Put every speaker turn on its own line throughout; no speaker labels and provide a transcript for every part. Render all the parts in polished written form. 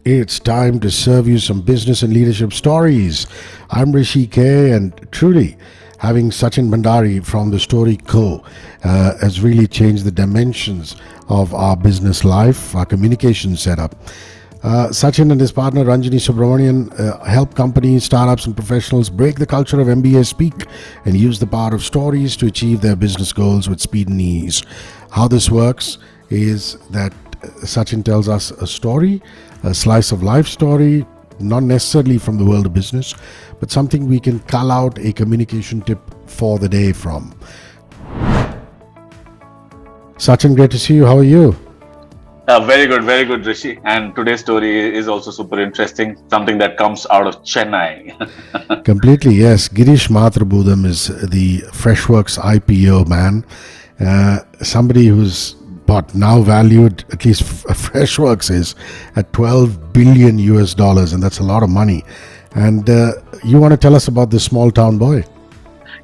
It's time to serve you some business and leadership stories. I'm Hrishi K, and truly, having Sachin Bhandary from TheStoryCo has really changed the dimensions of our business life, our communication setup. Sachin and his partner Ranjini Subramanian help companies, startups, and professionals break the culture of MBA speak and use the power of stories to achieve their business goals with speed and ease. How this works is that Sachin tells us a story, a slice of life story, not necessarily from the world of business, but something we can cull out a communication tip for the day from. Sachin, great to see you. How are you?
Very good, Rishi. And today's story is also super interesting, something that comes out of Chennai.
Completely, yes. Girish Matrubootham is the Freshworks IPO man. Somebody who's now valued, at least Freshworks is, at 12 billion US dollars, and that's a lot of money. And you want to tell us about this small town boy?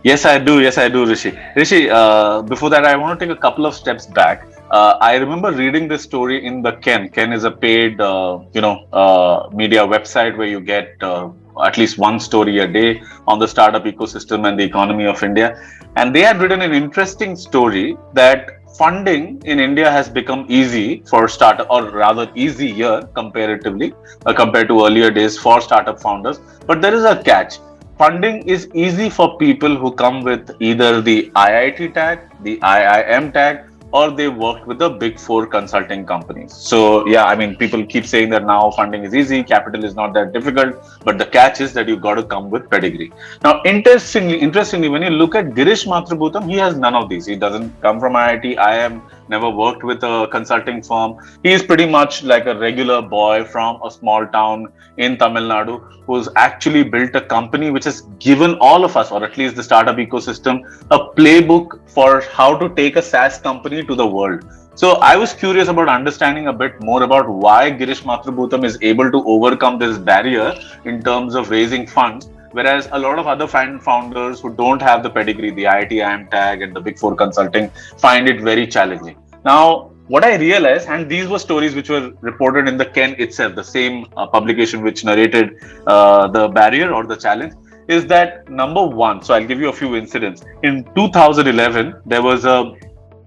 Yes, I do, Rishi. Rishi, before that, I want to take a couple of steps back. I remember reading this story in the Ken. Ken is a paid, media website where you get at least one story a day on the startup ecosystem and the economy of India. And they had written an interesting story that funding in India has become easy for startup, or rather easier comparatively compared to earlier days for startup founders. But there is a catch. Funding is easy for people who come with either the IIT tag, the IIM tag, or they worked with the big four consulting companies. So yeah, I mean, people keep saying that now funding is easy, capital is not that difficult, but the catch is that you've got to come with pedigree. Now, interestingly, when you look at Girish Matrubootham, he has none of these. He doesn't come from IIT, IIM, never worked with a consulting firm. He is pretty much like a regular boy from a small town in Tamil Nadu who's actually built a company which has given all of us, or at least the startup ecosystem, a playbook for how to take a SaaS company to the world. So I was curious about understanding a bit more about why Girish Matrubootham is able to overcome this barrier in terms of raising funds, whereas a lot of other founders who don't have the pedigree, the IIT, IIM tag, and the Big Four consulting, find it very challenging. Now, what I realized, and these were stories which were reported in the Ken itself, the same publication which narrated the barrier or the challenge, is that number one, so I'll give you a few incidents. In 2011, there was a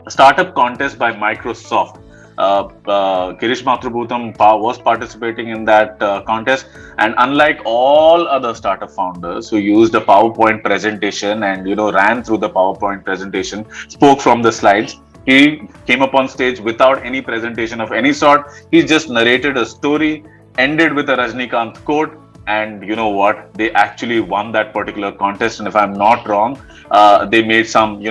startup contest by Microsoft. Girish Matrubootham was participating in that contest, and unlike all other startup founders who used a PowerPoint presentation and ran through the PowerPoint presentation, spoke from the slides, he came up on stage without any presentation of any sort. He just narrated a story, ended with a Rajinikant quote, and you know what? They actually won that particular contest. And if I'm not wrong, they made some,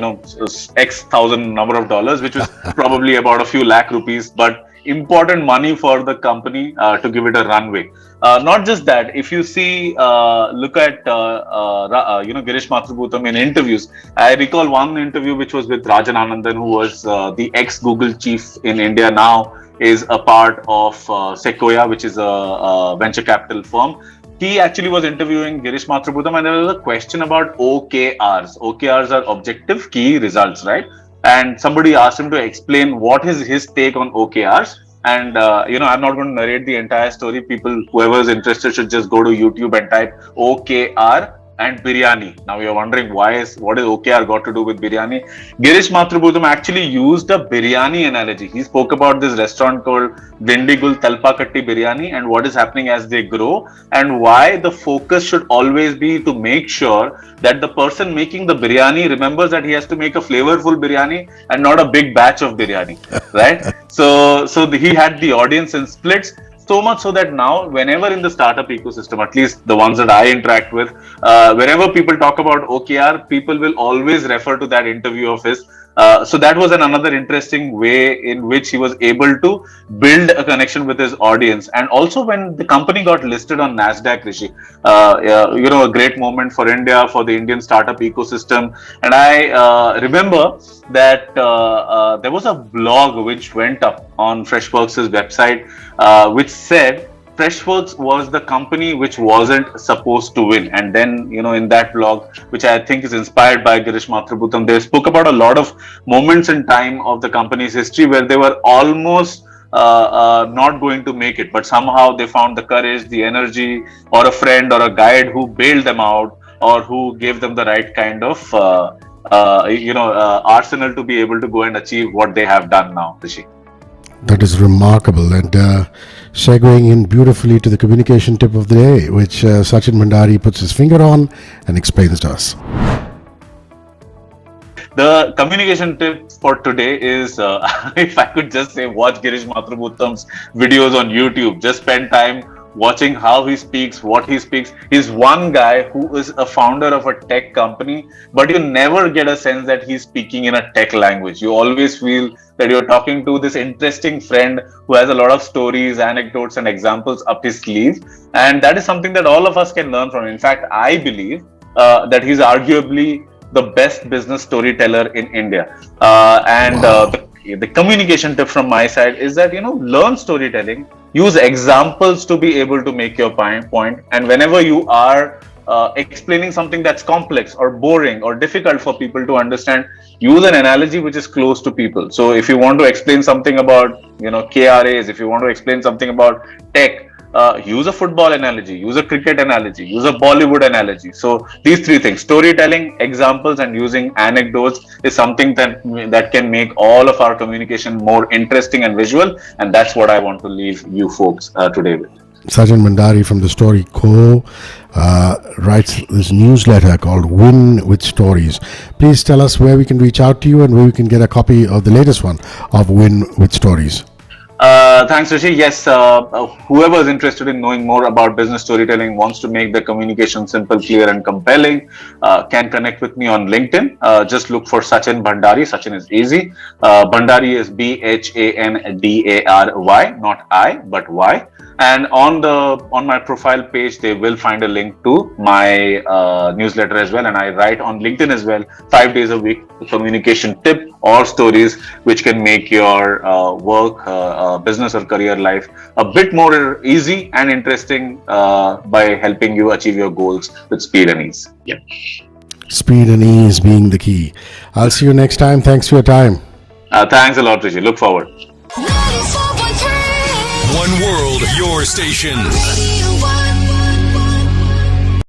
X thousand number of dollars, which was probably about a few lakh rupees, but important money for the company to give it a runway. Not just that, if you see, look at, Girish Matrubootham in interviews. I recall one interview which was with Rajan Anandan, who was the ex-Google chief in India, now is a part of Sequoia, which is a venture capital firm. He actually was interviewing Girish Matrubootham, and there was a question about OKRs. OKRs are objective key results, right? And somebody asked him to explain what is his take on OKRs. And, I'm not going to narrate the entire story. People, whoever is interested, should just go to YouTube and type OKR and biryani. Now you're wondering what is OKR got to do with biryani? Girish Matrubootham actually used a biryani analogy. He spoke about this restaurant called Dindigul Talpakatti Biryani and what is happening as they grow, and why the focus should always be to make sure that the person making the biryani remembers that he has to make a flavorful biryani and not a big batch of biryani, right? So he had the audience in splits. So much so that now, whenever in the startup ecosystem, at least the ones that I interact with, whenever people talk about OKR, people will always refer to that interview of his. So that was another interesting way in which he was able to build a connection with his audience. And also when the company got listed on NASDAQ, Rishi, a great moment for India, for the Indian startup ecosystem. And I remember that there was a blog which went up on Freshworks' website, which said Freshworks was the company which wasn't supposed to win. And then, in that blog, which I think is inspired by Girish Matrubootham, they spoke about a lot of moments in time of the company's history where they were almost not going to make it, but somehow they found the courage, the energy, or a friend or a guide who bailed them out, or who gave them the right kind of arsenal to be able to go and achieve what they have done now, Rishi.
That is remarkable, and segueing in beautifully to the communication tip of the day, which Sachin Bhandary puts his finger on and explains to us.
The communication tip for today is, if I could just say, watch Girish Matrubootam's videos on YouTube. Just spend time watching how he speaks, what he speaks. He's one guy who is a founder of a tech company, but you never get a sense that he's speaking in a tech language. You always feel that you're talking to this interesting friend who has a lot of stories, anecdotes, and examples up his sleeve. And that is something that all of us can learn from. In fact, I believe that he's arguably the best business storyteller in India. The communication tip from my side is that, learn storytelling, use examples to be able to make your point. And whenever you are explaining something that's complex or boring or difficult for people to understand, use an analogy which is close to people. So if you want to explain something about, KRAs, if you want to explain something about tech, use a football analogy, use a cricket analogy, use a Bollywood analogy. So these three things, storytelling, examples, and using anecdotes, is something that can make all of our communication more interesting and visual. And that's what I want to leave you folks today with.
Sachin Bhandary from TheStoryCo writes this newsletter called Win with Stories. Please tell us where we can reach out to you and where we can get a copy of the latest one of Win with Stories.
Thanks, Rishi. Yes, whoever is interested in knowing more about business storytelling, wants to make the communication simple, clear, and compelling, can connect with me on LinkedIn. Just look for Sachin Bhandary. Sachin is easy. Bhandary is Bhandary, not I, but Y. And on my profile page, they will find a link to my newsletter as well. And I write on LinkedIn as well, 5 days a week, communication tip or stories which can make your work, business, or career life a bit more easy and interesting by helping you achieve your goals with speed and ease. Yeah.
Speed and ease being the key. I'll see you next time. Thanks for your time.
Thanks a lot, Rishi. Look forward.
One world, your station. Radio 1.